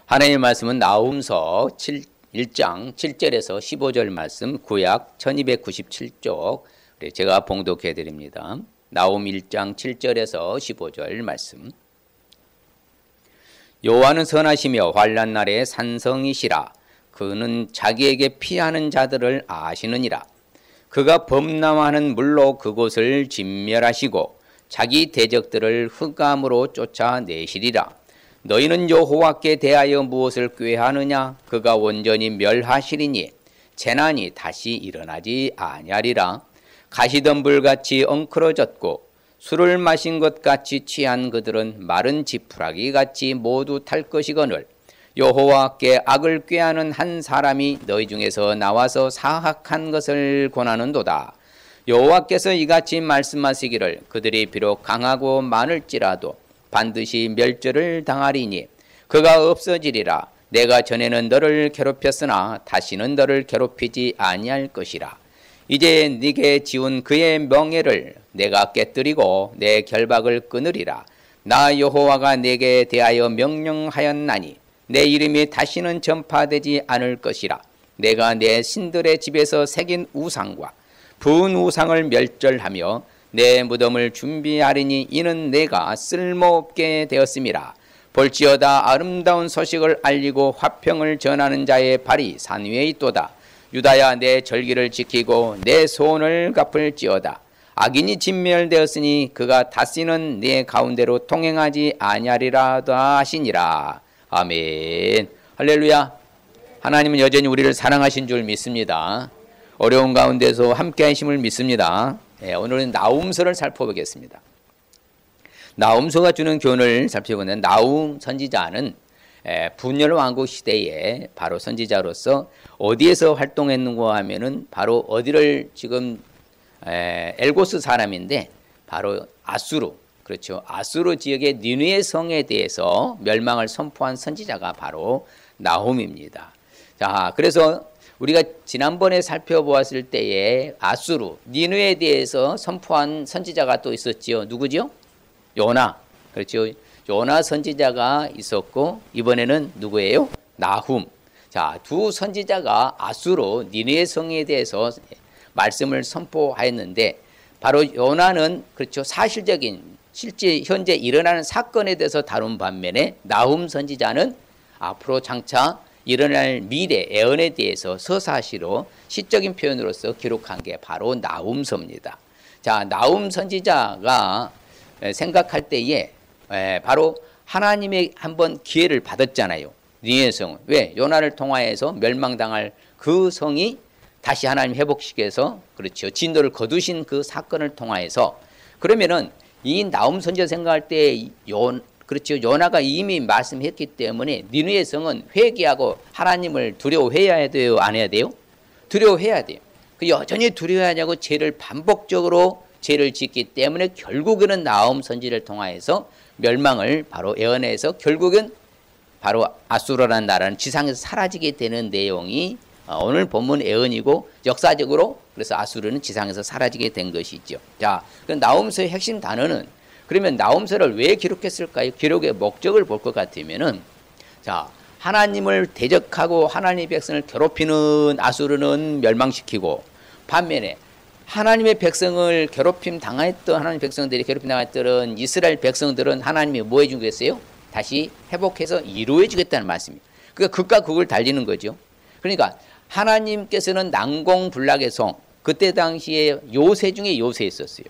하나님의 말씀은 나훔서 1장 7절에서 15절 말씀, 구약 1297쪽 제가 봉독해 드립니다. 나훔 1장 7절에서 15절 말씀. 여호와는 선하시며 환난 날에 산성이시라. 그는 자기에게 피하는 자들을 아시느니라. 그가 범람하는 물로 그곳을 진멸하시고 자기 대적들을 흑암으로 쫓아내시리라. 너희는 여호와께 대하여 무엇을 꾀하느냐? 그가 온전히 멸하시리니 재난이 다시 일어나지 아니하리라. 가시덤불같이 엉클어졌고 술을 마신 것 같이 취한 그들은 마른 지푸라기 같이 모두 탈 것이거늘 여호와께 악을 꾀하는 한 사람이 너희 중에서 나와서 사악한 것을 권하는도다. 여호와께서 이같이 말씀하시기를 그들이 비록 강하고 많을지라도 반드시 멸절을 당하리니 그가 없어지리라. 내가 전에는 너를 괴롭혔으나 다시는 너를 괴롭히지 아니할 것이라. 이제 네게 지운 그의 명예를 내가 깨뜨리고 내 결박을 끊으리라. 나 여호와가 내게 대하여 명령하였나니 내 이름이 다시는 전파되지 않을 것이라. 내가 내 신들의 집에서 새긴 우상과 부은 우상을 멸절하며 내 무덤을 준비하리니 이는 내가 쓸모없게 되었음이라. 볼지어다 아름다운 소식을 알리고 화평을 전하는 자의 발이 산 위에 있도다. 유다야, 내 절기를 지키고 내 소원을 갚을지어다. 악인이 진멸되었으니 그가 다시는 내 가운데로 통행하지 아니하리라 하시니라. 아멘. 할렐루야. 하나님은 여전히 우리를 사랑하신 줄 믿습니다. 어려운 가운데서 함께 하심을 믿습니다. 오늘은 나훔서를 살펴보겠습니다. 나훔서가 주는 교훈을 살펴보는 나훔 선지자는 분열 왕국 시대에 바로 선지자로서 어디에서 활동했는가 하면은 바로 어디를 지금 엘고스 사람인데 바로 아수르, 그렇죠. 아수르 지역의 니느웨 성에 대해서 멸망을 선포한 선지자가 바로 나훔입니다. 자, 그래서 우리가 지난번에 살펴보았을 때에 아수르, 니느웨에 대해서 선포한 선지자가 또 있었지요. 누구죠? 요나. 그렇죠. 요나 선지자가 있었고 이번에는 누구예요? 나훔. 자, 두 선지자가 아수르, 니느웨 성에 대해서 말씀을 선포하였는데 바로 요나는 그렇죠. 사실적인 실제 현재 일어나는 사건에 대해서 다룬 반면에 나훔 선지자는 앞으로 장차 일어날 미래 애언에 대해서 서사시로 시적인 표현으로서 기록한 게 바로 나훔서입니다. 자, 나훔 선지자가 생각할 때에 바로 하나님의 한번 기회를 받았잖아요. 니느웨 성은 왜? 요나를 통하여서 멸망당할 그 성이 다시 하나님 회복시켜서 그렇죠. 진노를 거두신 그 사건을 통하여서 그러면은 이 나훔 선지자 생각할 때 그렇죠. 요나가 이미 말씀했기 때문에 니느웨 성은 회개하고 하나님을 두려워해야 돼요? 안 해야 돼요? 두려워해야 돼요. 그 여전히 두려워하냐고 죄를 반복적으로 죄를 짓기 때문에 결국에는 나훔 선지를 통하여서 멸망을 바로 예언해서 결국은 바로 아수르라는 나라는 지상에서 사라지게 되는 내용이 오늘 본문 예언이고 역사적으로 그래서 아수르는 지상에서 사라지게 된 것이죠. 자, 그 나훔서의 핵심 단어는 그러면 나훔서를 왜 기록했을까요? 기록의 목적을 볼 것 같으면은 자, 하나님을 대적하고 하나님의 백성을 괴롭히는 아수르는 멸망시키고 반면에 하나님의 백성을 괴롭힘 당했던 하나님의 백성들이 괴롭힘 당했던 이스라엘 백성들은 하나님이 뭐 해주겠어요? 다시 회복해서 이루어 주겠다는 말씀입니다. 그러니까 극과 극을 달리는 거죠. 그러니까 하나님께서는 난공불락의 성, 그때 당시에 요새 중에 요새였었어요.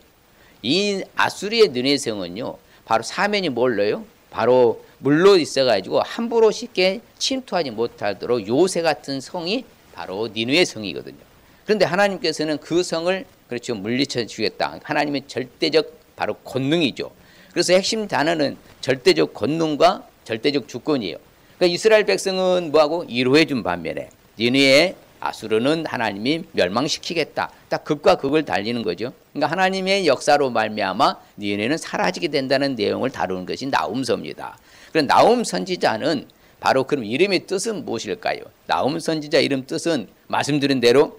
이 아수르의 니느웨 성은요, 바로 사면이 뭘로요? 바로 물로 있어가지고 함부로 쉽게 침투하지 못하도록 요새 같은 성이 바로 니느웨 성이거든요. 그런데 하나님께서는 그 성을 그렇죠 물리쳐 주겠다. 하나님의 절대적 바로 권능이죠. 그래서 핵심 단어는 절대적 권능과 절대적 주권이에요. 그러니까 이스라엘 백성은 뭐하고 이루해 준 반면에 니느웨 아수르는 하나님이 멸망시키겠다. 딱 극과 극을 달리는 거죠. 그러니까 하나님의 역사로 말미암아 니느웨는 사라지게 된다는 내용을 다루는 것이 나훔서입니다. 그럼 나훔 선지자는 바로 그럼 이름의 뜻은 무엇일까요? 나훔 선지자 이름 뜻은 말씀드린 대로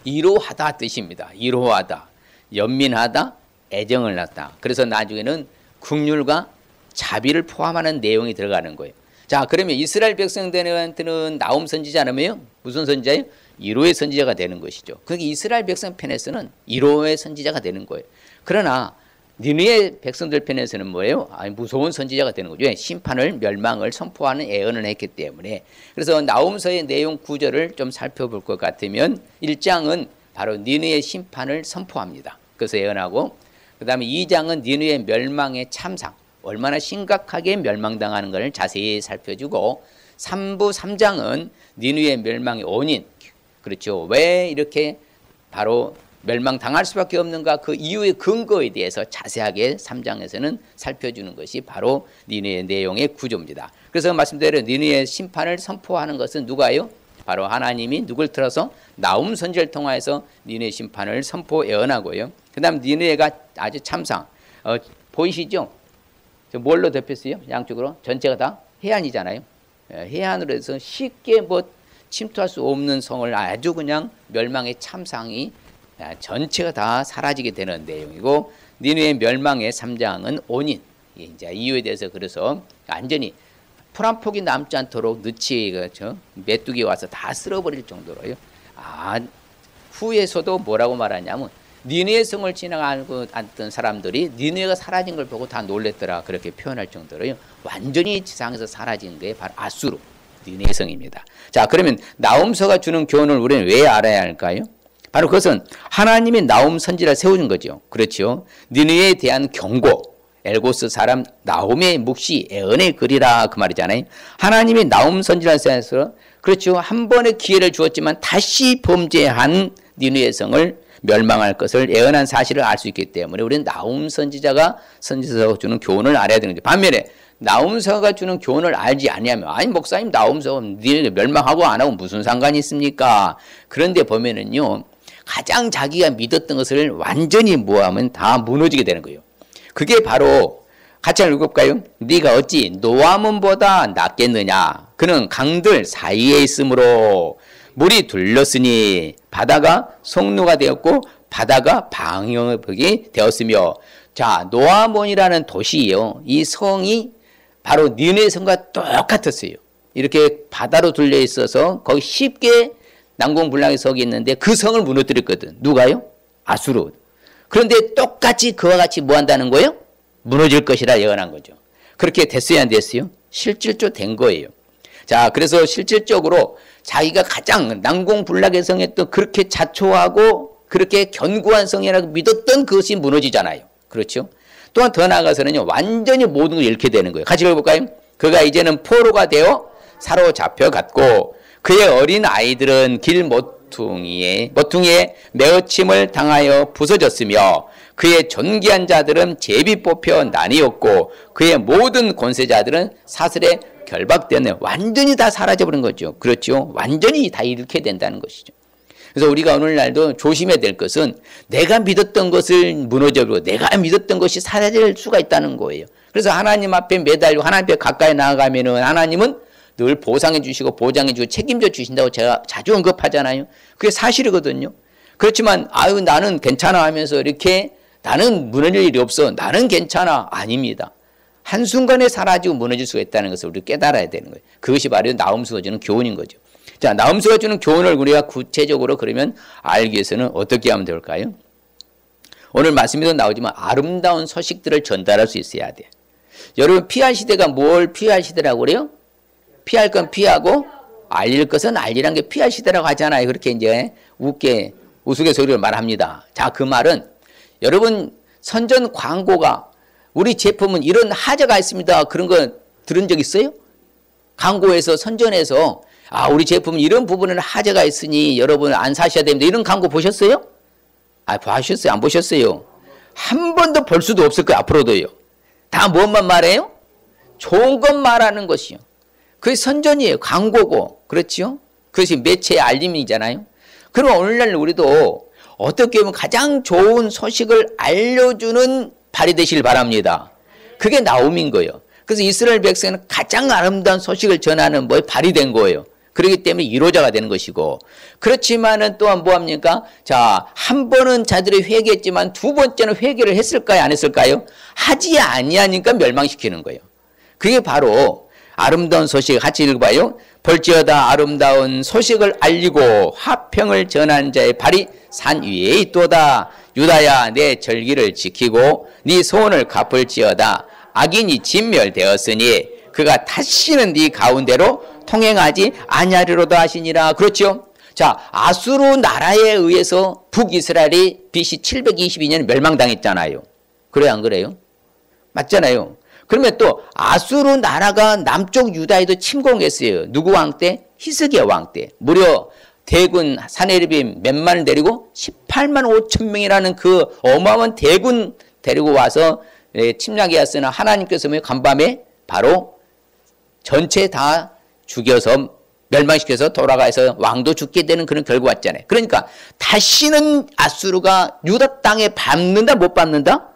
이로하다 뜻입니다. 이로하다, 연민하다, 애정을 낳다. 그래서 나중에는 긍휼과 자비를 포함하는 내용이 들어가는 거예요. 자, 그러면 이스라엘 백성들한테는 나홈 선지자라며요? 무슨 선지자예요? 1호의 선지자가 되는 것이죠. 그러니까 이스라엘 백성 편에서는 1호의 선지자가 되는 거예요. 그러나 니느웨 백성들 편에서는 뭐예요? 무서운 선지자가 되는 거죠. 심판을, 멸망을 선포하는 예언을 했기 때문에. 그래서 나홈서의 내용 구절을 좀 살펴볼 것 같으면 1장은 바로 니느웨 심판을 선포합니다. 그래서 예언하고, 그 다음에 2장은 니느웨 멸망의 참상, 얼마나 심각하게 멸망당하는 것을 자세히 살펴주고, 3부 3장은 니느웨 멸망의 원인, 그렇죠. 왜 이렇게 바로 멸망당할 수밖에 없는가, 그 이유의 근거에 대해서 자세하게 3장에서는 살펴주는 것이 바로 니느웨 내용의 구조입니다. 그래서 말씀대로 니느웨 심판을 선포하는 것은 누가요? 바로 하나님이 누굴 틀어서 나홈 선지자를 통하여서 니느웨 심판을 선포 예언하고요. 그 다음 니느웨가 아주 참상, 보이시죠? 뭘로 덮였어요? 양쪽으로 전체가 다 해안이잖아요. 해안으로 해서 쉽게 뭐 침투할 수 없는 성을 아주 그냥 멸망의 참상이 전체가 다 사라지게 되는 내용이고, 니느웨 멸망의 3장은 원인, 이제 이유에 대해서 그래서 완전히 풀 한 폭이 남지 않도록 늪이 메뚜기 와서 다 쓸어버릴 정도로요. 후에서도 뭐라고 말하냐면 니느웨 성을 지나가고 앉던 사람들이 니느웨가 사라진 걸 보고 다 놀랬더라, 그렇게 표현할 정도로요. 완전히 지상에서 사라진 게 바로 아수르 니느웨 성입니다. 자, 그러면 나홈서가 주는 교훈을 우리는 왜 알아야 할까요? 바로 그것은 하나님이 나홈 선지자를 세우는 거죠. 그렇죠. 니느웨에 대한 경고, 엘고스 사람 나홈의 묵시 예언의 글이라, 그 말이잖아요. 하나님이 나홈 선지자를 세워서, 그렇죠, 한 번의 기회를 주었지만 다시 범죄한 니느웨 성을 멸망할 것을 예언한 사실을 알 수 있기 때문에 우리는 나홈 선지자가 선지서가 주는 교훈을 알아야 되는 거죠. 반면에 나홈서가 주는 교훈을 알지 아니하면, 아니 목사님 나홈서 니네 멸망하고 안 하고 무슨 상관이 있습니까? 그런데 보면은요, 가장 자기가 믿었던 것을 완전히 뭐하면 다 무너지게 되는 거예요. 그게 바로 같이 읽어볼까요? 네가 어찌 노아몬보다 낫겠느냐? 그는 강들 사이에 있으므로 물이 둘렀으니 바다가 성루가 되었고 바다가 방역이 되었으며. 자, 노아몬이라는 도시예요. 이 성이 바로 니느웨 성과 똑같았어요. 이렇게 바다로 둘려 있어서 거기 쉽게 난공불락의 성이 있는데 그 성을 무너뜨렸거든. 누가요? 아수르. 그런데 똑같이 그와 같이 뭐 한다는 거예요? 무너질 것이라 예언한 거죠. 그렇게 됐어야 안 됐어요? 실질적으로 된 거예요. 자, 그래서 실질적으로 자기가 가장 난공불락의 성했던, 그렇게 자초하고 그렇게 견고한 성이라고 믿었던 그것이 무너지잖아요. 그렇죠? 또한 더 나아가서는요, 완전히 모든 걸 잃게 되는 거예요. 같이 읽어볼까요? 그가 이제는 포로가 되어 사로잡혀갔고 그의 어린 아이들은 길 모퉁이에 메어침을 당하여 부서졌으며 그의 존귀한 자들은 제비 뽑혀 나뉘었고 그의 모든 권세자들은 사슬에 결박되었네. 완전히 다 사라져버린 거죠. 그렇죠? 완전히 다 잃게 된다는 것이죠. 그래서 우리가 오늘날도 조심해야 될 것은 내가 믿었던 것을 무너져버리고 내가 믿었던 것이 사라질 수가 있다는 거예요. 그래서 하나님 앞에 매달리고 하나님 앞에 가까이 나아가면은 하나님은 늘 보상해 주시고 보장해 주고 책임져 주신다고 제가 자주 언급하잖아요. 그게 사실이거든요. 그렇지만 나는 괜찮아 하면서 이렇게 나는 무너질 일이 없어, 나는 괜찮아, 아닙니다. 한순간에 사라지고 무너질 수가 있다는 것을 우리가 깨달아야 되는 거예요. 그것이 바로 나홈서가 주는 교훈인 거죠. 자, 나홈서가 주는 교훈을 우리가 구체적으로 그러면 알기 위해서는 어떻게 하면 될까요? 오늘 말씀에도 나오지만 아름다운 소식들을 전달할 수 있어야 돼요. 여러분, 피할 시대가 뭘 피할 시대라고 그래요? 피할 건 피하고 알릴 것은 알리란 게 피할 시대라고 하잖아요. 그렇게 이제 우스갯소리로 말합니다. 자, 그 말은 여러분, 선전 광고가 우리 제품은 이런 하자가 있습니다, 그런 거 들은 적 있어요? 광고에서 선전해서 우리 제품은 이런 부분에는 하자가 있으니 여러분 안 사셔야 됩니다, 이런 광고 보셨어요? 보셨어요? 안 보셨어요? 한 번도 볼 수도 없을 거예요. 앞으로도요. 다 뭔만 말해요? 좋은 것 말하는 것이요. 그게 선전이에요. 광고고. 그렇지요? 그것이 매체의 알림이잖아요. 그럼 오늘날 우리도 어떻게 보면 가장 좋은 소식을 알려주는 발이 되시길 바랍니다. 그게 나홈인 거예요. 그래서 이스라엘 백성은 가장 아름다운 소식을 전하는 발이 된 거예요. 그렇기 때문에 1호자가 되는 것이고, 그렇지만은 또한 뭐합니까? 자, 한 번은 자들이 회개했지만 두 번째는 회개를 했을까요? 안 했을까요? 하지 아니하니까 멸망시키는 거예요. 그게 바로 아름다운 소식. 같이 읽어봐요. 볼지어다 아름다운 소식을 알리고 화평을 전하는 자의 발이 산 위에 있도다. 유다야 내 절기를 지키고 네 소원을 갚을지어다. 악인이 진멸되었으니 그가 다시는 네 가운데로 통행하지 아니하리로다 하시니라. 그렇죠? 자, 아수르 나라에 의해서 북이스라엘이 BC 722년 멸망당했잖아요. 그래요, 안 그래요? 맞잖아요. 그러면 또 아수르 나라가 남쪽 유다에도 침공했어요. 누구 왕 때? 히스기야 왕 때. 무려 대군 사네립이 몇만을 데리고 18만 5천 명이라는 그 어마어마한 대군 데리고 와서 침략이었으나 하나님께서 간밤에 바로 전체 다 죽여서 멸망시켜서 돌아가서 왕도 죽게 되는 그런 결과가 왔잖아요. 그러니까 다시는 아수르가 유다 땅에 밟는다 못 밟는다?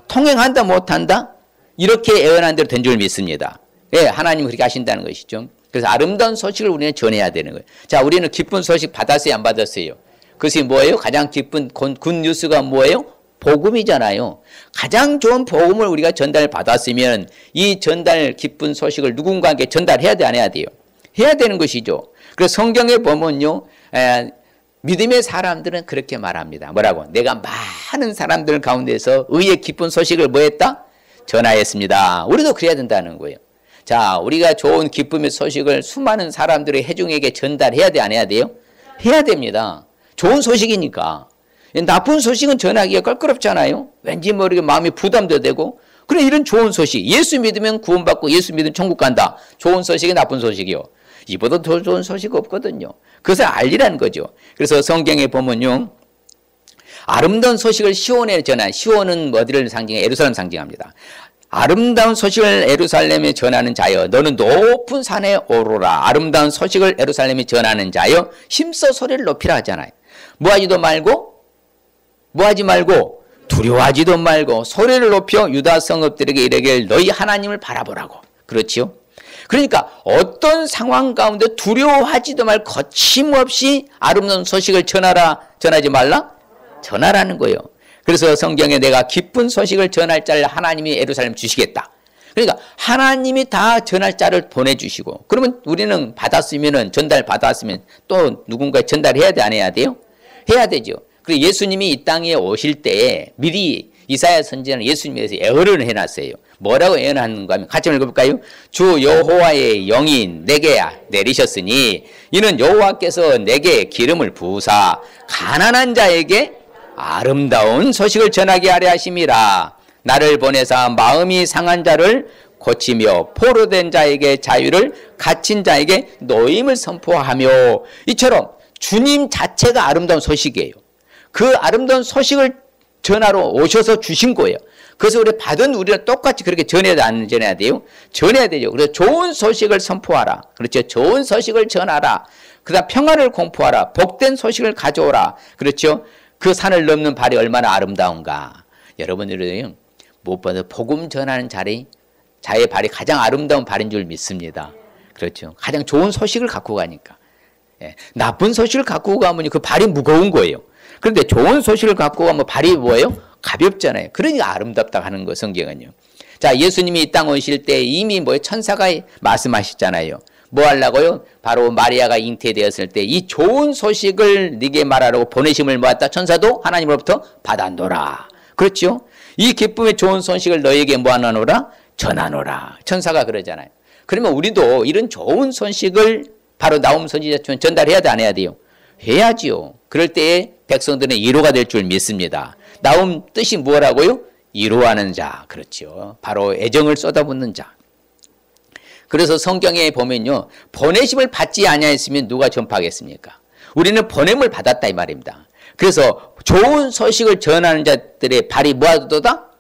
통행한다 못한다? 이렇게 예언한 대로 된 줄 믿습니다. 예, 하나님은 그렇게 하신다는 것이죠. 그래서 아름다운 소식을 우리는 전해야 되는 거예요. 자, 우리는 기쁜 소식 받았어요, 안 받았어요? 그것이 뭐예요? 가장 기쁜 굿뉴스가 뭐예요? 복음이잖아요. 가장 좋은 복음을 우리가 전달받았으면 이 전달 기쁜 소식을 누군가에게 전달해야 돼, 안 해야 돼요? 해야 되는 것이죠. 그래서 성경에 보면요, 믿음의 사람들은 그렇게 말합니다. 뭐라고? 내가 많은 사람들 가운데서 의의 기쁜 소식을 뭐 했다? 전하였습니다. 우리도 그래야 된다는 거예요. 자, 우리가 좋은 기쁨의 소식을 수많은 사람들의 회중에게 전달해야 돼, 안 해야 돼요? 해야 됩니다. 좋은 소식이니까. 나쁜 소식은 전하기가 껄끄럽잖아요. 왠지 모르게 마음이 부담도 되고. 그래, 이런 좋은 소식. 예수 믿으면 구원받고 예수 믿으면 천국 간다. 좋은 소식이 나쁜 소식이요. 이보다 더 좋은 소식 없거든요. 그것을 알리라는 거죠. 그래서 성경에 보면요, 아름다운 소식을 시온에 전한, 시온은 어디를 상징해? 예루살렘 상징합니다. 아름다운 소식을 예루살렘에 전하는 자여 너는 높은 산에 오르라. 아름다운 소식을 예루살렘에 전하는 자여 힘써 소리를 높이라 하잖아요. 뭐하지도 말고 두려워하지도 말고 소리를 높여 유다 성읍들에게 이르기를 너희 하나님을 바라보라고. 그렇지요? 그러니까 어떤 상황 가운데 두려워하지도 말고 거침없이 아름다운 소식을 전하지 말라? 전하라는 거예요. 그래서 성경에 내가 기쁜 소식을 전할 자를 하나님이 예루살렘 주시겠다. 그러니까 하나님이 다 전할 자를 보내주시고, 그러면 우리는 전달 받았으면 또 누군가에 전달해야 돼, 안 해야 돼요? 해야 되죠. 그리고 예수님이 이 땅에 오실 때에 미리 이사야 선지자는 예수님에 대해서 예언을 해놨어요. 뭐라고 예언하는가 하면 같이 읽어볼까요? 주 여호와의 영이 내게 내리셨으니 이는 여호와께서 내게 기름을 부으사 가난한 자에게 아름다운 소식을 전하게 하려 하심이라. 나를 보내사 마음이 상한 자를 고치며 포로된 자에게 자유를, 갇힌 자에게 노임을 선포하며. 이처럼 주님 자체가 아름다운 소식이에요. 그 아름다운 소식을 전하러 오셔서 주신 거예요. 그래서 우리가 똑같이 그렇게 전해야 돼, 안 전해야 돼요? 전해야 되죠. 그래서 좋은 소식을 선포하라. 그렇죠. 좋은 소식을 전하라. 그다음 평안을 공포하라. 복된 소식을 가져오라. 그렇죠. 그 산을 넘는 발이 얼마나 아름다운가. 여러분들은 무엇보다 복음 전하는 자의 발이 가장 아름다운 발인 줄 믿습니다. 그렇죠. 가장 좋은 소식을 갖고 가니까. 예. 나쁜 소식을 갖고 가면 그 발이 무거운 거예요. 그런데 좋은 소식을 갖고 가면 발이 뭐예요? 가볍잖아요. 그러니까 아름답다 하는 거, 성경은요. 자, 예수님이 이 땅 오실 때 이미 천사가 말씀하셨잖아요. 뭐 하려고요? 바로 마리아가 잉태되었을 때 이 좋은 소식을 네게 말하라고 보내심을 모았다. 천사도 하나님으로부터 받아노라. 그렇죠? 이 기쁨의 좋은 소식을 너에게 모아놓으라, 전하노라. 천사가 그러잖아요. 그러면 우리도 이런 좋은 소식을 바로 나움 선지자처럼 전달해야 돼, 안 해야 돼요? 해야지요. 그럴 때에 백성들은 이로가 될 줄 믿습니다. 나움 뜻이 뭐라고요? 이로하는 자. 그렇죠. 바로 애정을 쏟아붓는 자. 그래서 성경에 보면요, 보내심을 받지 아니하였으면 누가 전파하겠습니까? 우리는 보냄을 받았다 이 말입니다. 그래서 좋은 소식을 전하는 자들의 발이 뭐하도다?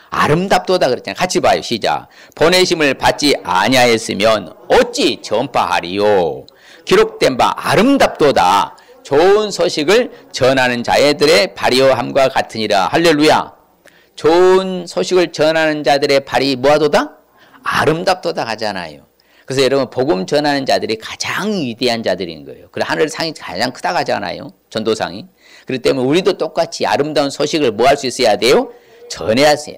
아름답도다 그랬잖아요. 같이 봐요. 시작. 보내심을 받지 아니하였으면 어찌 전파하리요? 기록된 바 아름답도다. 좋은 소식을 전하는 자들의 발이요함과 같으니라. 할렐루야. 좋은 소식을 전하는 자들의 발이 뭐하도다? 아름답도다 하잖아요. 그래서 여러분, 복음 전하는 자들이 가장 위대한 자들인 거예요. 그리고 하늘상이 가장 크다 하잖아요. 전도상이. 그렇기 때문에 우리도 똑같이 아름다운 소식을 뭐 할 수 있어야 돼요? 전해야 돼요.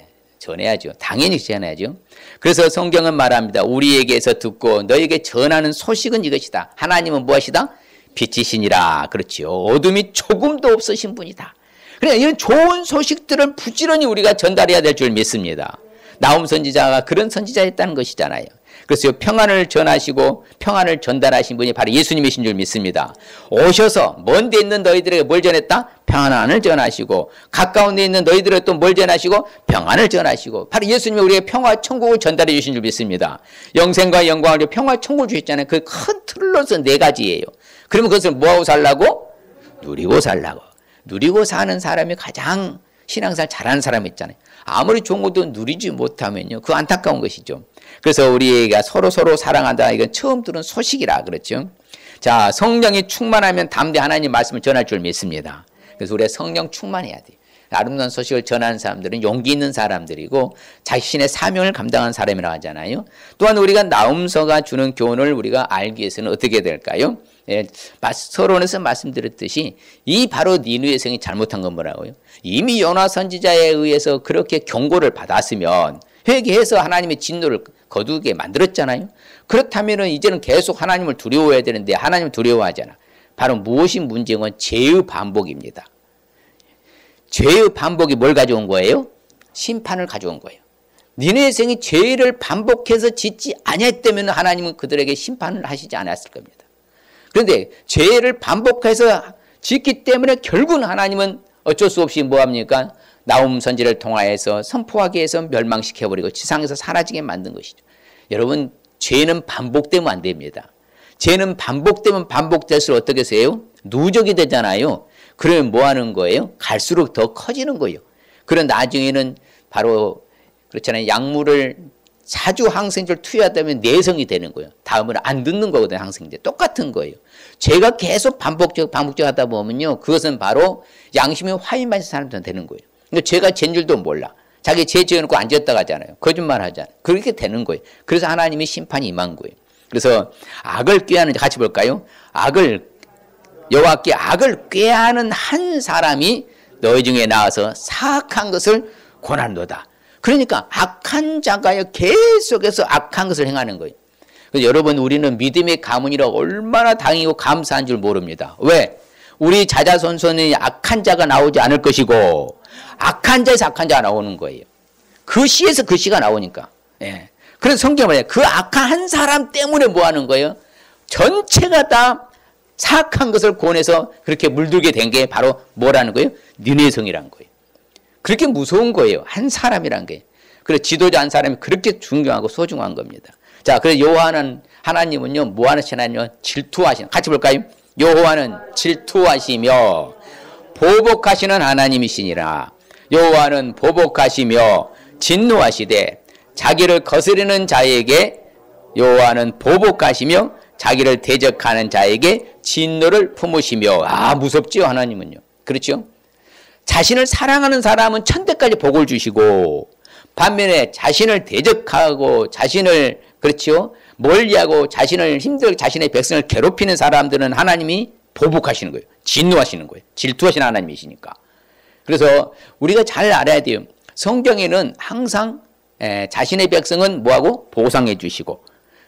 전해야죠. 당연히 전해야죠. 그래서 성경은 말합니다. 우리에게서 듣고 너에게 전하는 소식은 이것이다. 하나님은 무엇이다? 빛이시니라. 그렇지요. 어둠이 조금도 없으신 분이다. 그래, 이런 좋은 소식들을 부지런히 우리가 전달해야 될 줄 믿습니다. 나훔 선지자가 그런 선지자였다는 것이잖아요. 그래서 평안을 전하시고 평안을 전달하신 분이 바로 예수님이신 줄 믿습니다. 오셔서 먼 데 있는 너희들에게 뭘 전했다? 평안을 전하시고 가까운 데 있는 너희들에게 또 뭘 전하시고? 평안을 전하시고 바로 예수님이 우리에게 평화 천국을 전달해 주신 줄 믿습니다. 영생과 영광을 평화 천국을 주셨잖아요. 그 큰 틀로서 네 가지예요. 그러면 그것을 뭐하고 살라고? 누리고 살라고. 누리고 사는 사람이 가장 신앙생활 잘하는 사람이 있잖아요. 아무리 좋은 것도 누리지 못하면요. 그거 안타까운 것이죠. 그래서 우리가 서로 사랑한다. 이건 처음 들은 소식이라 그렇죠. 자, 성령이 충만하면 담대 하나님 말씀을 전할 줄 믿습니다. 그래서 우리가 성령 충만해야 돼요. 아름다운 소식을 전하는 사람들은 용기 있는 사람들이고 자신의 사명을 감당하는 사람이라고 하잖아요. 또한 우리가 나훔서가 주는 교훈을 우리가 알기 위해서는 어떻게 될까요? 예, 서론에서 말씀드렸듯이 이 바로 니느웨 성이 잘못한 건 뭐라고요? 이미 요나 선지자에 의해서 그렇게 경고를 받았으면 회개해서 하나님의 진노를 거두게 만들었잖아요. 그렇다면 이제는 계속 하나님을 두려워해야 되는데 하나님을 두려워하잖아. 바로 무엇이 문제인 건 죄의 반복입니다. 죄의 반복이 뭘 가져온 거예요? 심판을 가져온 거예요. 니느웨 성이 죄를 반복해서 짓지 아니했다면 하나님은 그들에게 심판을 하시지 않았을 겁니다. 그런데 죄를 반복해서 짓기 때문에 결국은 하나님은 어쩔 수 없이 뭐합니까? 나훔 선지를 통하여서 선포하게 해서 멸망시켜버리고 지상에서 사라지게 만든 것이죠. 여러분, 죄는 반복되면 안 됩니다. 죄는 반복되면 반복될수록 어떻게 해서요? 누적이 되잖아요. 그러면 뭐 하는 거예요? 갈수록 더 커지는 거예요. 그런 나중에는 바로 그렇잖아요. 약물을 자주 항생제를 투여하다면 내성이 되는 거예요. 다음은 안 듣는 거거든요. 항생제. 똑같은 거예요. 죄가 계속 반복적 하다 보면요. 그것은 바로 양심이 화인받은 사람들은 되는 거예요. 근데 죄가 죄인 줄도 몰라. 자기 죄 지어놓고 안 지었다고 하잖아요. 거짓말 하잖아요. 그렇게 되는 거예요. 그래서 하나님이 심판이 임한 거예요. 그래서 악을 꾀하는, 같이 볼까요? 여호와께 악을 꾀하는 한 사람이 너희 중에 나와서 사악한 것을 권한도다. 그러니까 악한 자가요 계속해서 악한 것을 행하는 거예요. 그래서 여러분, 우리는 믿음의 가문이라 얼마나 다행이고 감사한 줄 모릅니다. 왜? 우리 자자손손이 악한 자가 나오지 않을 것이고 악한 자에서 악한 자가 나오는 거예요. 그 시에서 그 시가 나오니까. 예. 그래서 성경은 뭐예요? 그 악한 한 사람 때문에 뭐 하는 거예요? 전체가 다 사악한 것을 권해서 그렇게 물들게 된 게 바로 뭐라는 거예요? 니느웨 성이라는 거예요. 그렇게 무서운 거예요. 한 사람이란 게. 그래서 지도자 한 사람이 그렇게 중요하고 소중한 겁니다. 자, 그래서 여호와는 하나님은요, 뭐 하시냐면 질투하시는, 같이 볼까요? 여호와는 질투하시며 보복하시는 하나님이시니라. 여호와는 보복하시며 진노하시되 자기를 거스르는 자에게 여호와는 보복하시며 자기를 대적하는 자에게 진노를 품으시며. 아, 무섭지요, 하나님은요. 그렇죠? 자신을 사랑하는 사람은 천대까지 복을 주시고 반면에 자신을 대적하고 자신을 그렇죠 멀리하고 자신을 힘들게 자신의 백성을 괴롭히는 사람들은 하나님이 보복하시는 거예요. 진노하시는 거예요. 질투하시는 하나님이시니까. 그래서 우리가 잘 알아야 돼요. 성경에는 항상 자신의 백성은 뭐하고? 보상해 주시고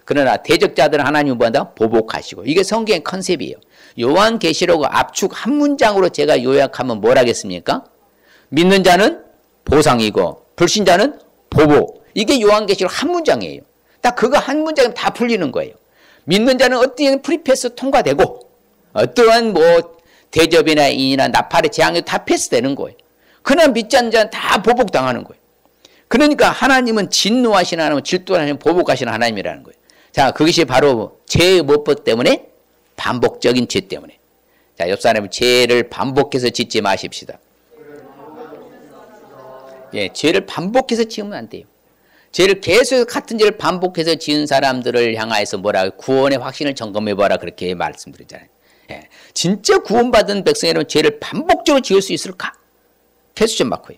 그러나 대적자들은 하나님은 뭐한다? 보복하시고. 이게 성경의 컨셉이에요. 요한계시록 압축 한 문장으로 제가 요약하면 뭘 하겠습니까? 믿는 자는 보상이고 불신자는 보복. 이게 요한계시록 한 문장이에요. 딱 그거 한 문장이면 다 풀리는 거예요. 믿는 자는 어떤 프리패스 통과되고 어떠한 뭐 대접이나 인이나 나팔의 재앙이 다 패스되는 거예요. 그러나 믿지 않는 자는 다 보복당하는 거예요. 그러니까 하나님은 진노하시는 하나님, 질투하시는 보복하시는 하나님이라는 거예요. 자, 그것이 바로 죄의 못법 때문에 반복적인 죄 때문에. 자, 옆 사람은 죄를 반복해서 짓지 마십시다. 예, 죄를 반복해서 지으면 안 돼요. 죄를 계속 같은 죄를 반복해서 지은 사람들을 향하여서 뭐라 구원의 확신을 점검해봐라 그렇게 말씀드리잖아요. 예, 진짜 구원받은 백성이라면 죄를 반복적으로 지을 수 있을까? 패수점 맞고요.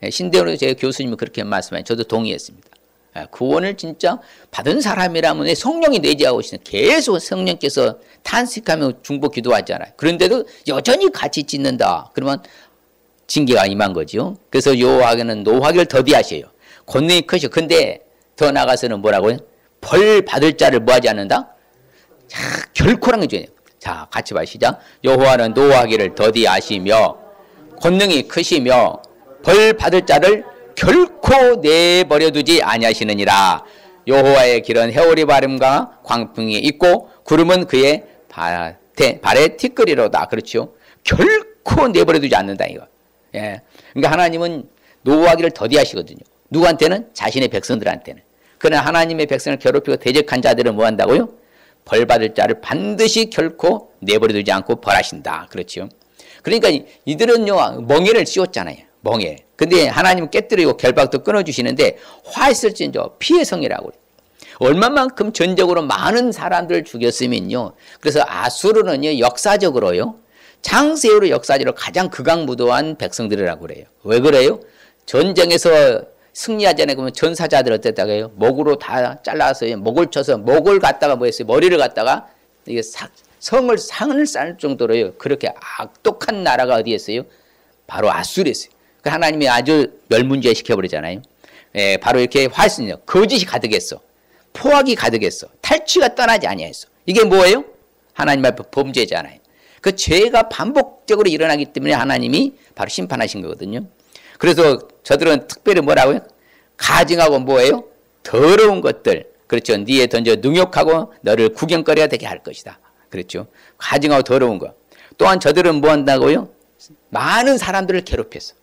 예, 신대원에서 제 교수님이 그렇게 말씀하셨어요. 저도 동의했습니다. 예, 구원을 진짜 받은 사람이라면 성령이 내재하고 있어요. 계속 성령께서 탄식하며 중보 기도하잖아요. 그런데도 여전히 같이 짓는다. 그러면 징계가 임한 거죠. 그래서 여호와께는 노하기를 더디하셔요. 권능이 크시오. 근데 더 나가서는 뭐라고요? 벌 받을 자를 뭐하지 않는다? 자, 결코라는 게 중요해요. 자, 같이 봐 시작. 여호와는 노하기를 더디 아시며 권능이 크시며 벌 받을 자를 결코 내버려 두지 아니하시느니라. 여호와의 길은 해오리 바람과 광풍이 있고 구름은 그의 발에 티끌이로다. 그렇죠? 결코 내버려 두지 않는다 이거. 예. 그러니까 하나님은 노하기를 더디하시거든요. 누구한테는? 자신의 백성들한테는. 그러나 하나님의 백성을 괴롭히고 대적한 자들은 뭐 한다고요? 벌 받을 자를 반드시 결코 내버려 두지 않고 벌하신다. 그렇죠? 그러니까 이들은요 멍에를 씌웠잖아요. 멍에. 근데 하나님은 깨뜨리고 결박도 끊어주시는데 화했을진저 피해 성이라고 그래요. 얼마만큼 전적으로 많은 사람들을 죽였으면요. 그래서 아수르는요 역사적으로요. 장세후로 역사적으로 가장 극악무도한 백성들이라고 그래요. 왜 그래요? 전쟁에서 승리하지 않고 보면 전사자들 어땠다고 해요? 목으로 다 잘라서 목을 쳐서 목을 갖다가 뭐 했어요? 머리를 갖다가 이게 상을 쌓을 정도로요. 그렇게 악독한 나라가 어디였어요? 바로 아수르였어요. 하나님이 아주 멸문지화 시켜버리잖아요. 예, 바로 이렇게 화했으냐. 거짓이 가득했어. 포악이 가득했어. 탈취가 떠나지 아니했어. 이게 뭐예요? 하나님 앞에 범죄잖아요. 그 죄가 반복적으로 일어나기 때문에 하나님이 바로 심판하신 거거든요. 그래서 저들은 특별히 뭐라고요? 가증하고 뭐예요? 더러운 것들. 그렇죠. 네에 던져 능욕하고 너를 구경거리가 되게 할 것이다. 그렇죠. 가증하고 더러운 것. 또한 저들은 뭐 한다고요? 많은 사람들을 괴롭혔어.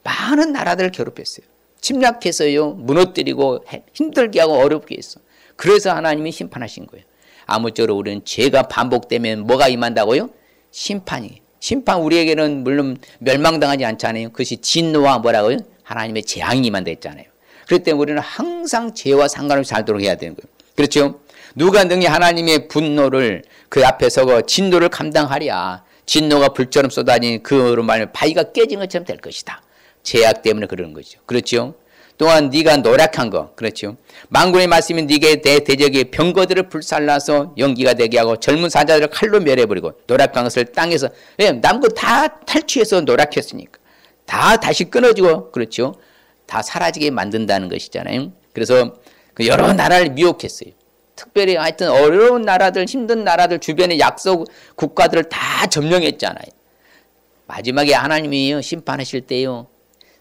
많은 나라들을 괴롭혔어요. 침략해서요. 무너뜨리고 힘들게 하고 어렵게 했어. 그래서 하나님이 심판하신 거예요. 아무쪼록 우리는 죄가 반복되면 뭐가 임한다고요? 심판이. 심판 우리에게는 물론 멸망당하지 않잖아요. 그것이 진노와 뭐라고요? 하나님의 재앙이 임한다 했잖아요. 그렇기 때문에 우리는 항상 죄와 상관없이 살도록 해야 되는 거예요. 그렇죠? 누가 능히 하나님의 분노를 그 앞에 서고 진노를 감당하랴. 진노가 불처럼 쏟아지니 그로 말하면 바위가 깨진 것처럼 될 것이다. 죄악 때문에 그러는 거죠. 그렇죠? 또한 네가 노력한 거. 그렇죠? 만군의 말씀이 네게 대적의 병거들을 불살라서 연기가 되게 하고 젊은 사자들을 칼로 멸해버리고 노력한 것을 땅에서 남은 거 다 탈취해서 노력했으니까 다 다시 끊어지고 그렇죠? 다 사라지게 만든다는 것이잖아요. 그래서 여러 나라를 미혹했어요. 특별히 하여튼 어려운 나라들 힘든 나라들 주변의 약소 국가들을 다 점령했잖아요. 마지막에 하나님이 심판하실 때요.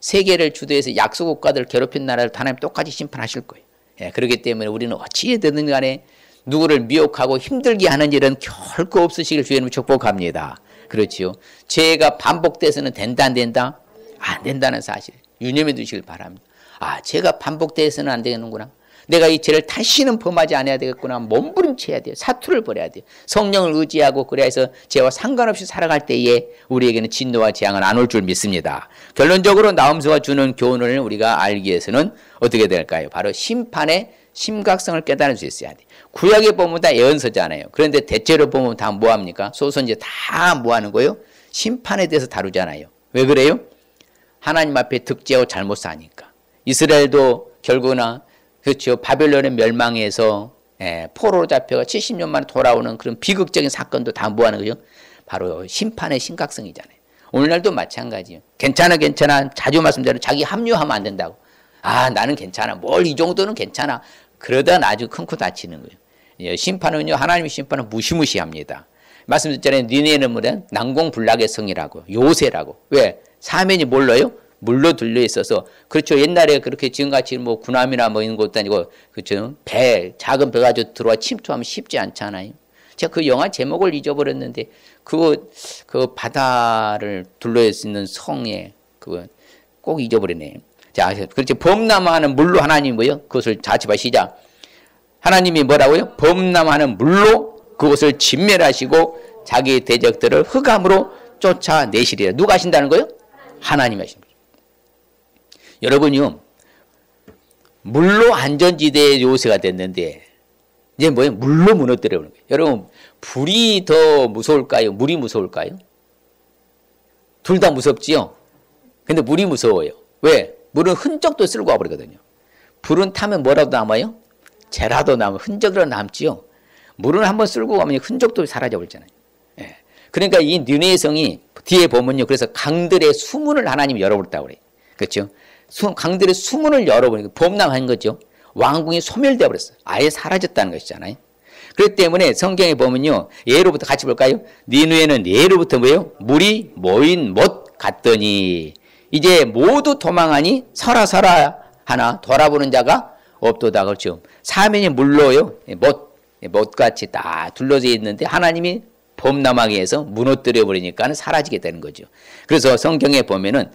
세계를 주도해서 약소국가들을 괴롭힌 나라를 하나님 똑같이 심판하실 거예요. 예, 그렇기 때문에 우리는 어찌되든 간에 누구를 미혹하고 힘들게 하는 일은 결코 없으시길 주님을 축복합니다. 그렇지요. 죄가 반복돼서는 된다 안 된다? 안 된다는 사실 유념해 두시길 바랍니다. 아, 죄가 반복돼서는 안 되는구나. 내가 이 죄를 다시는 범하지 않아야 되겠구나. 몸부림쳐야 돼요. 사투를 벌여야 돼요. 성령을 의지하고 그래서 죄와 상관없이 살아갈 때에 우리에게는 진노와 재앙은 안 올 줄 믿습니다. 결론적으로 나음서가 주는 교훈을 우리가 알기 위해서는 어떻게 될까요? 바로 심판의 심각성을 깨달을 수 있어야 돼요. 구약에 보면 다 예언서잖아요. 그런데 대체로 보면 다 뭐합니까? 소선지 다 뭐하는 거예요? 심판에 대해서 다루잖아요. 왜 그래요? 하나님 앞에 득죄하고 잘못 사니까. 이스라엘도 결국은 그렇죠. 바벨론의 멸망에서 포로로 잡혀가 70년 만에 돌아오는 그런 비극적인 사건도 다 뭐하는 거죠? 바로 심판의 심각성이잖아요. 오늘날도 마찬가지예요. 괜찮아 자주 말씀드리는 자기 합류하면 안 된다고. 아, 나는 괜찮아. 뭘 이 정도는 괜찮아. 그러다 아주 큰 코 다치는 거예요. 심판은요. 하나님의 심판은 무시무시합니다. 말씀드렸잖아요. 니네는 뭐래? 난공불락의 성이라고. 요새라고. 왜? 사면이 뭘로요? 물로 들려 있어서. 그렇죠. 옛날에 그렇게 지금같이 뭐 군함이나 뭐 이런 것도 아니고 그렇죠. 작은 배 가지고 들어와 침투하면 쉽지 않잖아요. 제가 그 영화 제목을 잊어버렸는데 그 바다를 둘러 있는 성에 그거 꼭 잊어버리네. 자, 그렇지. 범람하는 물로 하나님이 뭐예요? 그것을 같이 봐 시작. 하나님이 뭐라고요? 범람하는 물로 그것을 진멸하시고 자기 대적들을 흑암으로 쫓아내시리라. 누가 하신다는 거예요? 하나님이 하십니다. 여러분요, 물로 안전지대의 요새가 됐는데, 이제 뭐예요? 물로 무너뜨려 버리는 거예요. 여러분, 불이 더 무서울까요? 물이 무서울까요? 둘 다 무섭지요? 근데 물이 무서워요. 왜? 물은 흔적도 쓸고 와버리거든요. 불은 타면 뭐라도 남아요? 재라도 남아요. 흔적으로 남지요? 물은 한번 쓸고 가면 흔적도 사라져버리잖아요. 예. 그러니까 이 니느웨 성이 뒤에 보면요. 그래서 강들의 수문을 하나님이 열어버렸다고 그래요. 그렇죠? 강들의 수문을 열어버리고 범람한 거죠. 왕궁이 소멸되어 버렸어요. 아예 사라졌다는 것이잖아요. 그렇기 때문에 성경에 보면요. 예로부터 같이 볼까요? 니누에는 예로부터 뭐예요? 물이 모인 못 같더니 이제 모두 도망하니 서라 하나 돌아보는 자가 없도다. 그렇죠. 사면이 물로요. 못같이 다 둘러져 있는데 하나님이 범람하게 해서 무너뜨려 버리니까 사라지게 되는 거죠. 그래서 성경에 보면은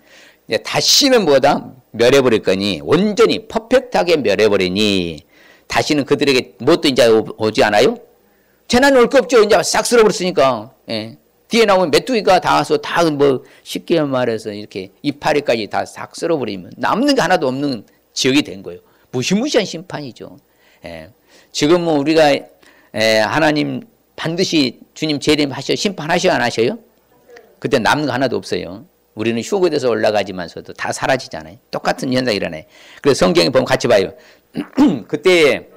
다시는 뭐다? 멸해버릴 거니 온전히 퍼펙트하게 멸해버리니 다시는 그들에게 뭣도 이제 오지 않아요? 재난 올 거 없죠. 이제 싹 쓸어버렸으니까. 예. 뒤에 나오면 메뚜기가 다 와서 다 뭐 쉽게 말해서 이렇게 이파리까지 다 싹 쓸어버리면 남는 게 하나도 없는 지역이 된 거예요. 무시무시한 심판이죠. 예. 지금 뭐 우리가 하나님 반드시 주님 재림하셔 심판하셔야 안 하셔요? 그때 남는 거 하나도 없어요. 우리는 휴거돼서 올라가지만서도 다 사라지잖아요. 똑같은 현상이 일어나요. 그래서 성경에 보면 같이 봐요. 그때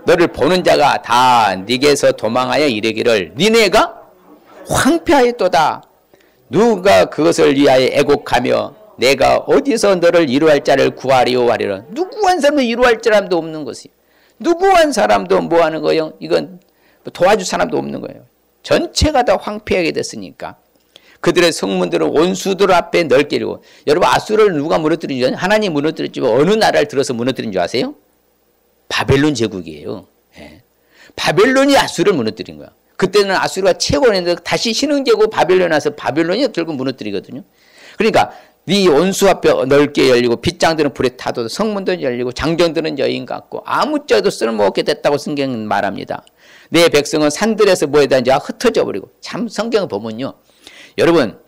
너를 보는 자가 다 네게서 도망하여 이르기를 니네가 황폐하였도다. 누가 그것을 위하여 애곡하며 내가 어디서 너를 이루할 자를 구하리오 하리라. 누구한 사람도 이루할 사람도 없는 것이요. 누구한 사람도 뭐 하는 거예요? 이건 도와줄 사람도 없는 거예요. 전체가 다 황폐하게 됐으니까. 그들의 성문들은 원수들 앞에 넓게 이르고 여러분 아수르를 누가 무너뜨린 줄 아세요? 하나님이 무너뜨렸지만 어느 나라를 들어서 무너뜨린 줄 아세요? 바벨론 제국이에요. 예. 바벨론이 아수르를 무너뜨린 거야. 그때는 아수르가 최고였는데 다시 신흥제국 바벨론에 와서 바벨론이 결국 무너뜨리거든요. 그러니까 네 원수 앞에 넓게 열리고 빗장들은 불에 타도 성문도 열리고 장정들은 여인 같고 아무짝도 쓸모없게 됐다고 성경은 말합니다. 내 백성은 산들에서 뭐에다 이제 흩어져 버리고 참 성경을 보면요. 여러분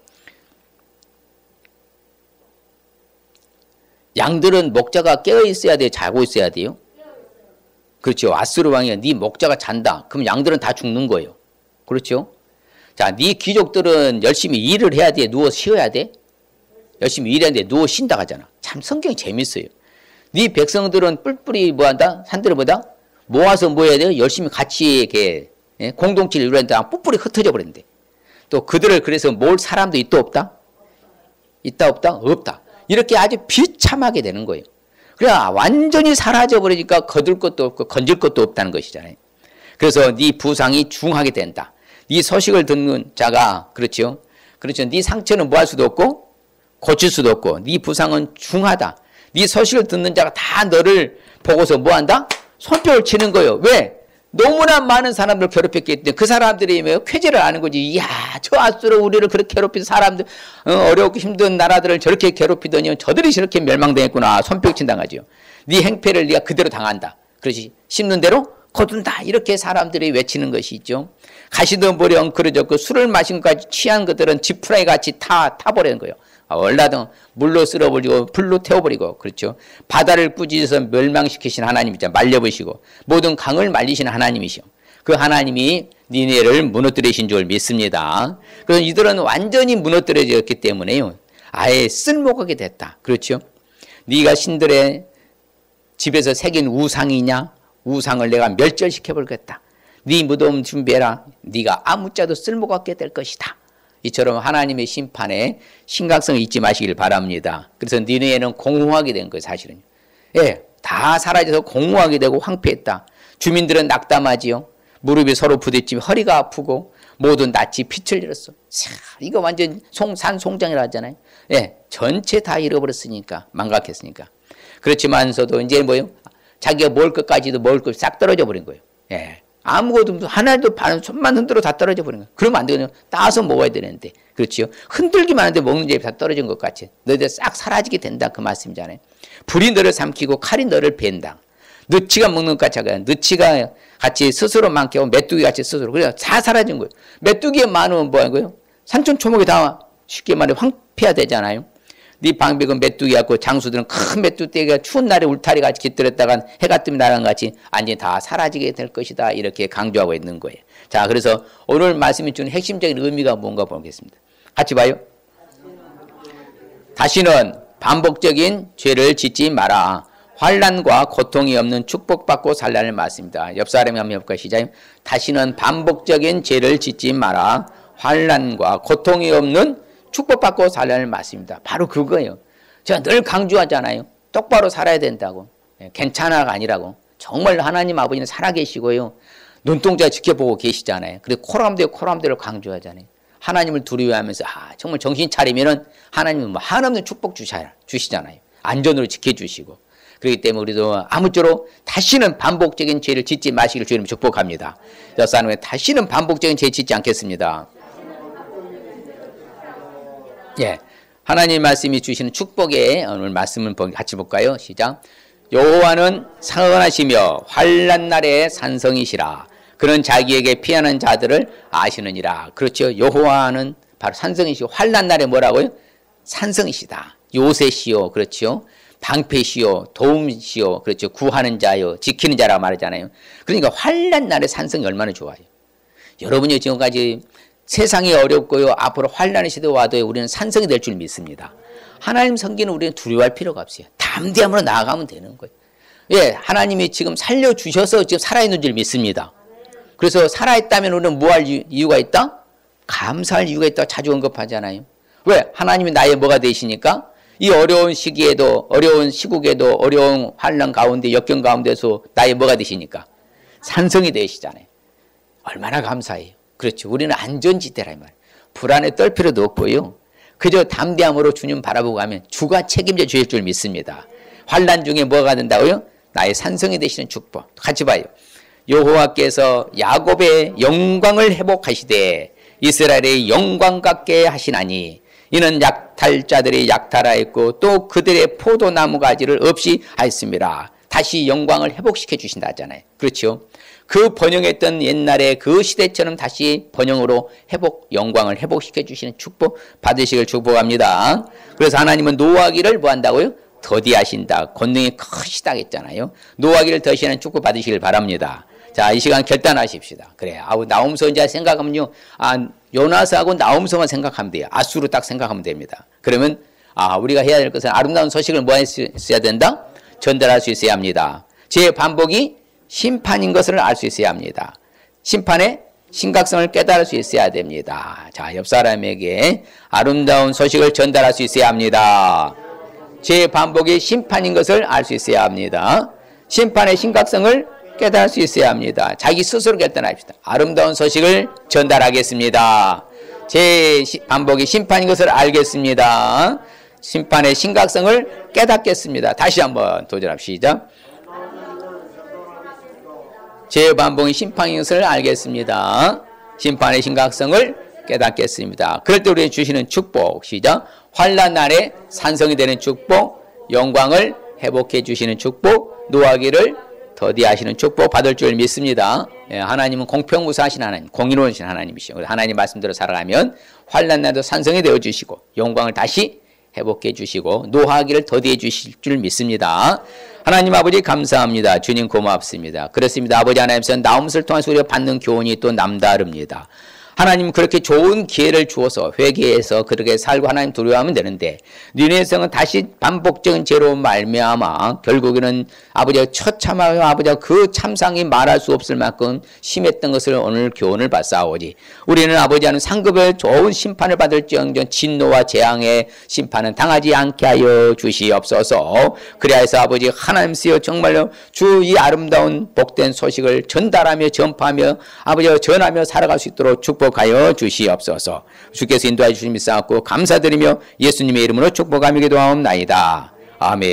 양들은 목자가 깨어 있어야 돼요? 자고 있어야 돼요? 그렇죠. 아수르 왕이 네 목자가 잔다. 그럼 양들은 다 죽는 거예요. 그렇죠. 자, 네 귀족들은 열심히 일을 해야 돼? 누워 쉬어야 돼? 열심히 일해야 돼? 누워 쉰다 하잖아. 참 성경이 재밌어요. 네 백성들은 뿔뿔이 뭐한다? 산들을 뭐다? 모아서 뭐 해야 돼요? 열심히 같이 이렇게 공동체를 이루는데 뿔뿔이 흩어져 버린대. 또 그들을 그래서 몰 사람도 있다 없다? 있다 없다? 없다. 이렇게 아주 비참하게 되는 거예요. 그래 완전히 사라져 버리니까 거둘 것도 없고 건질 것도 없다는 것이잖아요. 그래서 네 부상이 중하게 된다. 네 소식을 듣는 자가 그렇죠. 그렇죠. 네 상처는 뭐 할 수도 없고 고칠 수도 없고 네 부상은 중하다. 네 소식을 듣는 자가 다 너를 보고서 뭐 한다? 손뼉을 치는 거예요. 왜? 너무나 많은 사람들 괴롭혔기 때문에 그 사람들이 쾌재를 아는 거지. 이야, 저 아수르 우리를 그렇게 괴롭힌 사람들, 어렵고 힘든 나라들을 저렇게 괴롭히더니 저들이 저렇게 멸망당했구나. 손뼉 친당하죠. 네 행패를 네가 그대로 당한다. 그렇지. 심는 대로 거둔다. 이렇게 사람들이 외치는 것이 있죠. 가시던 보리 엉클어졌고 술을 마신 것까지 취한 것들은 지푸라기 같이 타버리는 거예요. 얼라등 물로 쓸어버리고 불로 태워버리고 그렇죠. 바다를 꾸짖어서 멸망시키신 하나님이죠. 말려버리시고 모든 강을 말리신 하나님이시오. 그 하나님이 니네를 무너뜨리신 줄 믿습니다. 그래서 이들은 완전히 무너뜨려졌기 때문에요. 아예 쓸모가 없게 됐다. 그렇죠. 네가 신들의 집에서 새긴 우상이냐? 우상을 내가 멸절시켜버리겠다. 네 무덤 준비해라. 네가 아무짝도 쓸모가 없게 될 것이다. 이처럼 하나님의 심판에 심각성을 잊지 마시길 바랍니다. 그래서 니네에는 공허하게 된 거예요, 사실은. 예, 다 사라져서 공허하게 되고 황폐했다. 주민들은 낙담하지요. 무릎이 서로 부딪히며 허리가 아프고 모든 낯이 빛을 잃었어. 자, 이거 완전 산송장이라 하잖아요. 예, 전체 다 잃어버렸으니까, 망각했으니까. 그렇지만서도 이제 뭐요? 자기가 먹을 것까지도 먹을 것 싹 떨어져 버린 거예요. 예. 아무것도 하나도 손만 흔들어 다 떨어져 버린 거예요. 그러면 안 되거든요. 따서 먹어야 되는데. 그렇죠. 흔들기만 하는데 먹는 집이 다 떨어진 것 같이. 너희들 싹 사라지게 된다. 그 말씀이잖아요. 불이 너를 삼키고 칼이 너를 벤다. 너치가 먹는 것 같이 하고 너치가 같이 스스로 많게 하고 메뚜기 같이 스스로. 그래서 다 사라진 거예요. 메뚜기에 많으면 뭐 하는 거예요? 산천초목이 다 쉽게 말해 황폐화 되잖아요. 네 방백은 메뚜기 같고 장수들은 큰 메뚜기가 추운 날에 울타리 같이 깃들었다간 해가 뜨면 나랑 같이 완전히 다 사라지게 될 것이다. 이렇게 강조하고 있는 거예요. 자, 그래서 오늘 말씀이 주는 핵심적인 의미가 뭔가 보겠습니다. 같이 봐요. 다시는 반복적인 죄를 짓지 마라. 환난과 고통이 없는 축복받고 살라는 말씀입니다. 옆 사람이 한번 해볼까요? 시작. 다시는 반복적인 죄를 짓지 마라. 환난과 고통이 없는 축복받고 살라는 말씀입니다. 바로 그거예요. 제가 늘 강조하잖아요. 똑바로 살아야 된다고. 괜찮아가 아니라고. 정말 하나님 아버지는 살아계시고요. 눈동자 지켜보고 계시잖아요. 그리고 코람대로 강조하잖아요. 하나님을 두려워하면서 정말 정신 차리면은 하나님은 뭐 한없는 축복 주시잖아요. 안전으로 지켜주시고. 그렇기 때문에 우리도 아무쪼록 다시는 반복적인 죄를 짓지 마시기를 주님 축복합니다. 여사님은 다시는 반복적인 죄 짓지 않겠습니다. 예, 하나님 말씀이 주시는 축복의 오늘 말씀을 같이 볼까요? 시작. 여호와는 선하시며 환난 날에 산성이시라. 그는 자기에게 피하는 자들을 아시느니라. 그렇죠. 여호와는 바로 산성이시고 환난 날에 뭐라고요? 산성이시다. 요새시요. 그렇죠. 방패시요. 도움시요. 그렇죠. 구하는 자요. 지키는 자라고 말하잖아요. 그러니까 환난 날에 산성이 얼마나 좋아요. 여러분이 지금까지 세상이 어렵고요. 앞으로 환난의 시대 와도 우리는 산성이 될 줄 믿습니다. 하나님 섬기는 우리는 두려워할 필요가 없어요. 담대함으로 나아가면 되는 거예요. 예, 하나님이 지금 살려주셔서 지금 살아있는 줄 믿습니다. 그래서 살아있다면 우리는 뭐 할 이유가 있다? 감사할 이유가 있다고 자주 언급하잖아요. 왜? 하나님이 나의 뭐가 되시니까 이 어려운 시기에도 어려운 시국에도 어려운 환난 가운데 역경 가운데서 나의 뭐가 되시니까 산성이 되시잖아요. 얼마나 감사해요. 그렇죠. 우리는 안전지대라 이 말이에요. 불안에 떨 필요도 없고요. 그저 담대함으로 주님 바라보고 가면 주가 책임져 주실 줄 믿습니다. 환난 중에 뭐가 된다고요? 나의 산성이 되시는 축복. 같이 봐요. 여호와께서 야곱의 영광을 회복하시되 이스라엘의 영광 같게 하시나니 이는 약탈자들이 약탈하였고 또 그들의 포도나무 가지를 없이 하였습니다. 다시 영광을 회복시켜 주신다 하잖아요. 그렇죠. 그 번영했던 옛날에 그 시대처럼 다시 번영으로 영광을 회복시켜 주시는 축복 받으시길 축복합니다. 그래서 하나님은 노하기를 뭐 한다고요? 더디하신다. 권능이 크시다 했잖아요. 노하기를 더시하는 축복 받으시길 바랍니다. 자, 이 시간 결단하십시다. 그래. 나홈서 이제 생각하면요. 요나스하고 나홈서만 생각하면 돼요. 아수로 딱 생각하면 됩니다. 그러면 우리가 해야 될 것은 아름다운 소식을 뭐 했어야 된다? 전달할 수 있어야 합니다. 제 반복이 심판인 것을 알 수 있어야 합니다. 심판의 심각성을 깨달을 수 있어야 됩니다. 자, 옆 사람에게 아름다운 소식을 전달할 수 있어야 합니다. 제 반복이 심판인 것을 알 수 있어야 합니다. 심판의 심각성을 깨달을 수 있어야 합니다. 자기 스스로 결단합시다. 아름다운 소식을 전달하겠습니다. 제 반복이 심판인 것을 알겠습니다. 심판의 심각성을 깨닫겠습니다. 다시 한번 도전합시다. 제 반복이 심판인 것을 알겠습니다. 심판의 심각성을 깨닫겠습니다. 그럴 때 우리에게 주시는 축복, 시작. 환난 날에 산성이 되는 축복, 영광을 회복해 주시는 축복, 노하기를 더디하시는 축복 받을 줄 믿습니다. 하나님은 공평무사하신 하나님, 공의로우신 하나님이시고 하나님 말씀대로 살아가면 환난 날도 산성이 되어 주시고 영광을 다시 회복해 주시고 노하기를 더디해 주실 줄 믿습니다. 하나님 아버지 감사합니다. 주님 고맙습니다. 그렇습니다. 아버지 하나님께서 나홈서를 통해서 우리가 받는 교훈이 또 남다릅니다. 하나님 그렇게 좋은 기회를 주어서 회개해서 그렇게 살고 하나님 두려워하면 되는데 니네 성은 다시 반복적인 죄로 말미암아 결국에는 아버지가 처참하여 아버지가 그 참상이 말할 수 없을 만큼 심했던 것을 오늘 교훈을 받사오지. 우리는 아버지 하는 상급의 좋은 심판을 받을지언정 진노와 재앙의 심판은 당하지 않게 하여 주시옵소서. 그리하여서 아버지 하나님 쓰여 정말로 주 이 아름다운 복된 소식을 전달하며 전파하며 아버지가 전하며 살아갈 수 있도록 축복하여 주시옵소서. 주께서 인도해 주심이 쌓았고 감사드리며 예수님의 이름으로 축복하며 기도하옵나이다. 아멘.